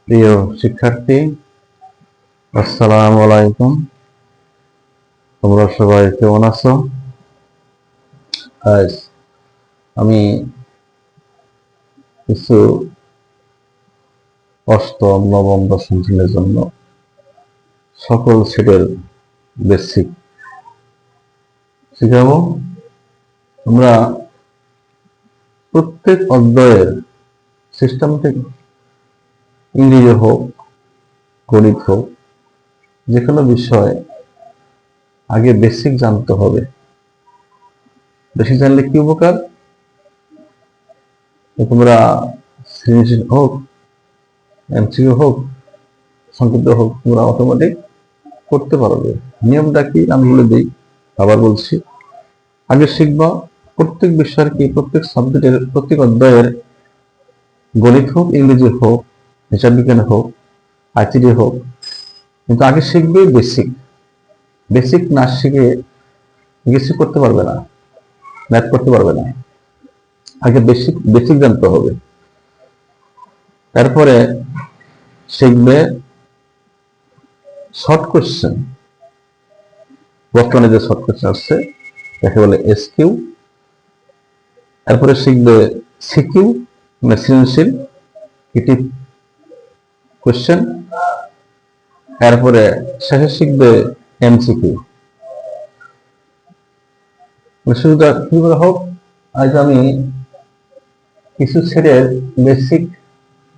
প্রিয় শিক্ষার্থী, আসসালামু আলাইকুম। তোমরা সবাই কেমন আছো? আজ আমি কিছু অষ্টম, নবম, দশম শ্রেণীর জন্য সকল সেটের বেসিক শিখাবো। আমরা প্রত্যেক অধ্যায়ের সিস্টেমেটিক ইংরেজি হোক, গণিত হোক, যে কোনো বিষয় আগে বেসিক জানতে হবে। বেসিক জানলে কি উপকার? তোমরা সৃজনশীল হোক, এমসিকিউ হোক, সংক্ষিপ্ত হোক, তোমরা অটোমেটিক করতে পারবে। নিয়মটা কি আমি বলে দিই, আবার বলছি। আগে শিখবা প্রত্যেক বিষয়ের কি, প্রত্যেক সাবজেক্টের, প্রত্যেক অধ্যায়ের গণিত হোক, ইংরেজি হোক, হিসাব বিজ্ঞান হোক, আইসিটি হোক, কিন্তু আগে শিখবে বেসিক। বেসিক না শিখে কিছু করতে পারবে না, ম্যাথ করতে পারবে না। আগে বেসিক বেসিক জানতে হবে। তারপরে শিখবে শর্ট কোশ্চেন। বর্তমানে যে শর্ট কোশ্চেন আসছে তাকে বলে এসকিউ। তারপরে শিখবে সিকিউ, মানে সৃজনশীল ক্রিয়েটিভ কোশ্চেন। তারপরে শেষে শিখবে এমসিকিউ। শুরু হোক। আজ আমি কিছু সেটের বেসিক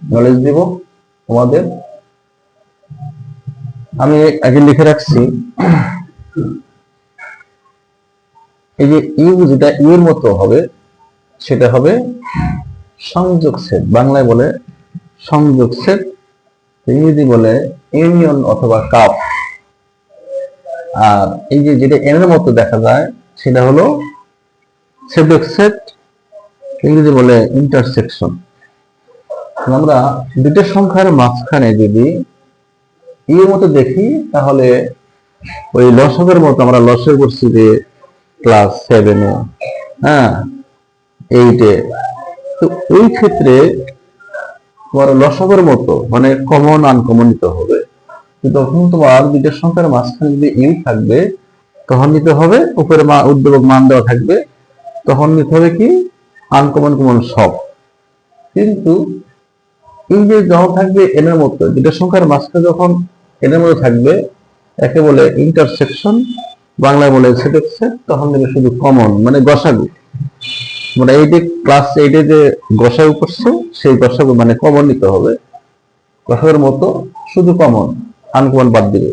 নলেজ দিব তোমাদের। আমি আগে লিখে রাখছি, এই যে ইউ, যেটা ইউ এর মতো হবে সেটা হবে সংযোগ সেট। বাংলায় বলে সংযোগ সেট, ইংরেজি বলে ইউনিয়ন অথবা কাপ। আর এই যে যেটা এন এর মতো দেখা যায় সেটা হলো ছেদক সেট, ইংরেজি বলে ইন্টারসেকশন। আমরা দুটো সংখ্যার মাঝখানে যদি ইউ এর মতো দেখি তাহলে ওই লসকের মতো, আমরা লসক করছি যে ক্লাস 7-এ, হ্যাঁ, 8-এ, তো ওই ক্ষেত্রে তোমার লসকের মতো মানে কমন আনকমন নিতে হবে। তখন তোমার দুইটা সংখ্যার মাঝখানে যদি ইউ থাকবে তখন নিতে হবে উপরে উদ্দীপক মান দেওয়া থাকবে, তখন নিতে হবে কি আনকমন কমন সব। কিন্তু এই যে যখন থাকবে এন এর মতো, দুইটা সংখ্যার মাঝখানে যখন এন এর মতো থাকবে, একে বলে ইন্টারসেকশন, বাংলায় বলে ছেদক সেট, তখন নেবে শুধু কমন মানে গসাগু। মানে এই যে ক্লাস 8-এ যে গসাগু করছে সেই গসাগু মানে কমন নিতে হবে। গসাগুর মতো শুধু কমন, আনকমন বাদ দিবে।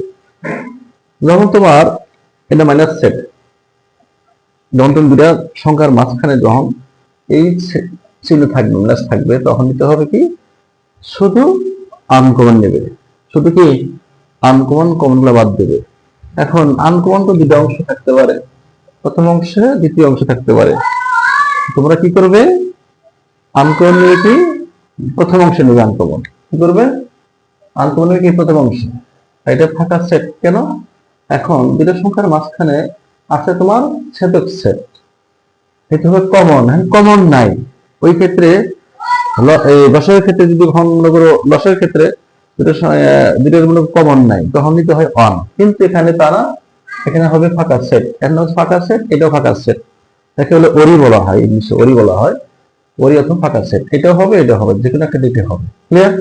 যখন তোমার এটা মাইনাস সেট, যখন তুমি দুটা সংখ্যার মাঝখানে যখন এই চিহ্ন থাকবে, মাইনাস থাকবে, তখন নিতে হবে কি শুধু আনকমন নেবে। শুধু কি আনকমন, কমন গুলো বাদ দেবে। এখন আনকমন তো দুটা অংশ থাকতে পারে, প্রথম অংশে দ্বিতীয় অংশ থাকতে পারে। তোমরা কি করবে? আনকমন নিয়ে কি প্রথম অংশে নেবে, আনকমন কি করবে? আনকমন নিয়ে কি প্রথম অংশে। এটা ফাঁকা সেট কেন? এখন দুটো সংখ্যার মাঝখানে আছে তোমার ছেদক সেট, এটা হবে কমন। কমন নাই ওই ক্ষেত্রে, লসাগের ক্ষেত্রে যদি মনে করো লসাগের ক্ষেত্রে দুটোর মনে কমন নাই, তখন নিতে হয় অন। কিন্তু এখানে তারা, এখানে হবে ফাঁকা সেট, ফাঁকা সেট, এটাও ফাঁকা সেট, তাকে বলে ওরি বলা হয়, ইংলিশে ওরি বলা হয়। ওরি অথবা ফাঁকা সেট, এটাও হবে এটাও হবে, যে কোনো একটা দিতে হবে। ক্লিয়ার?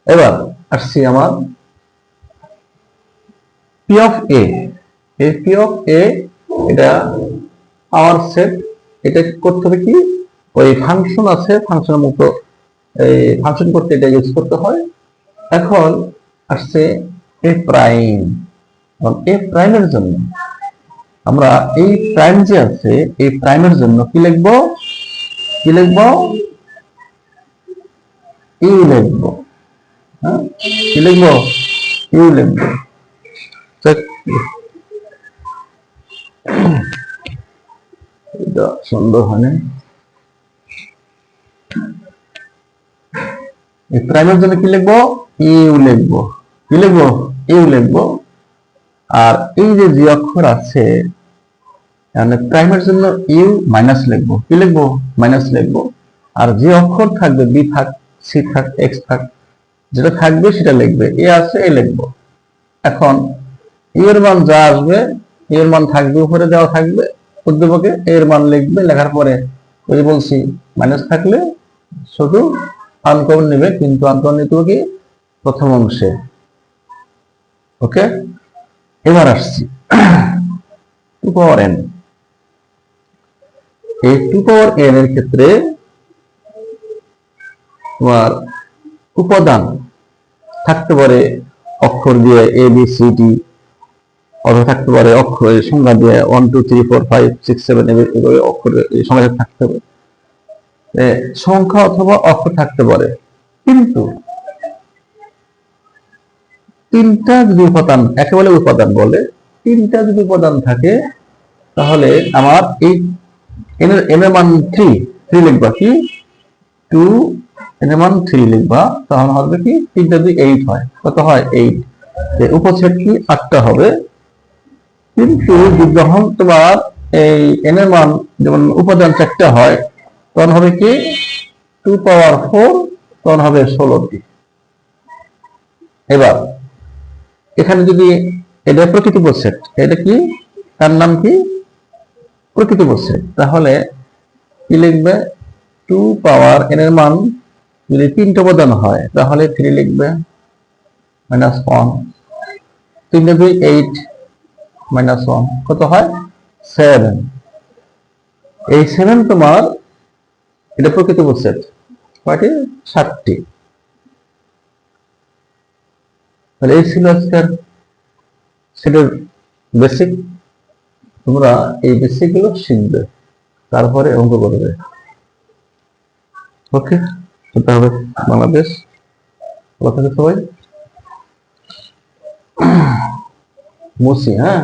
এবার আসছি আমার পি অফ এ। এই পি অফ এ, এটা পাওয়ার সেট। এটা করতে হবে কি, ওই ফাংশন আছে, ফাংশনের মতো এই ফাংশন করতে এটা ইউজ করতে হয়। এখন আসছে এ প্রাইম। এ প্রাইমের জন্য আমরা এই প্রাইম যে আছে, এই প্রাইমের জন্য কি লিখবো? কি লিখবো? ইউ লিখবো। হ্যাঁ, কি লিখবো? ইউ লিখবো। এটা সুন্দর হয় না? এই প্রাইমের জন্য কি লিখবো? ইউ লিখবো। কি লিখবো? ইউ লিখবো। আর এই যে জি অক্ষর আছে, মানে প্রাইমের জন্য ইউ মাইনাস লিখবো। কি লিখবো? মাইনাস লিখবো। আর যে অক্ষর থাকবে, বি থাক, সি থাক, এক্স থাক, যেটা থাকবে সেটা লিখবে, এ আছে এ লিখবো। এখন এর মান যা আসবে, এর মান থাকবে, উপরে দেওয়া থাকবে, উদ্দীপকে এর মান লিখবে, লেখার পরে ওই বলছি মাইনাস থাকলে শুধু আনকমন নেবে, কিন্তু আনকমন নিতে হবে কি প্রথম অংশে। ওকে, এবার আসছি টু পাওয়ার এন। এই টু পাওয়ার এন এর ক্ষেত্রে তোমার উপাদান থাকতে পারে অক্ষর দিয়ে এ বি সি ডি, অথবা থাকতে পারে অক্ষর সংখ্যা দিয়ে 1 2 3 4 5 6 7 এভাবে অক্ষরের সংখ্যা থাকতে পারে, সংখ্যা অথবা অক্ষর থাকতে পারে। কিন্তু তিনটা যদি উপাদান, একেবারে উপাদান বলে, তিনটা যদি উপাদান থাকে তাহলে আমার এই এন এর মান 3 লিখবা কি 2, এন এর মান 3 লিখবা, তাহলে হবে কি 3 টা যদি 8 হয়, কত হয় 8, উপছেদ কি 8টা হবে। কিন্তু যখন তোমার এই এন এর মান যেমন উপাদান 4টা হয়, তখন হবে কি 2 পাওয়ার 4, তখন হবে 16টি। এবার এখানে যদি এটা প্রকৃত উপছেদ, এটা কি তার নাম কি প্রকৃত উপছেদ, তাহলে কি লিখবে 2 পাওয়ার এন এর মান যদি 3টা উপাদান হয় তাহলে 3 লিখবে, -1, 3 × 2 8, -1 কত হয় 7। এই 7 তোমার এটা প্রকৃত উপছেদ, কয়টি 7টি। তাহলে এই ছিল আজকের সেটার বেসিক। তোমরা এই বেসিক গুলো শিখবে, তারপরে অঙ্ক করবে। ওকে, সেটা হবে বাংলাদেশ। ভালো থাকে সবাই। মুসি, হ্যাঁ।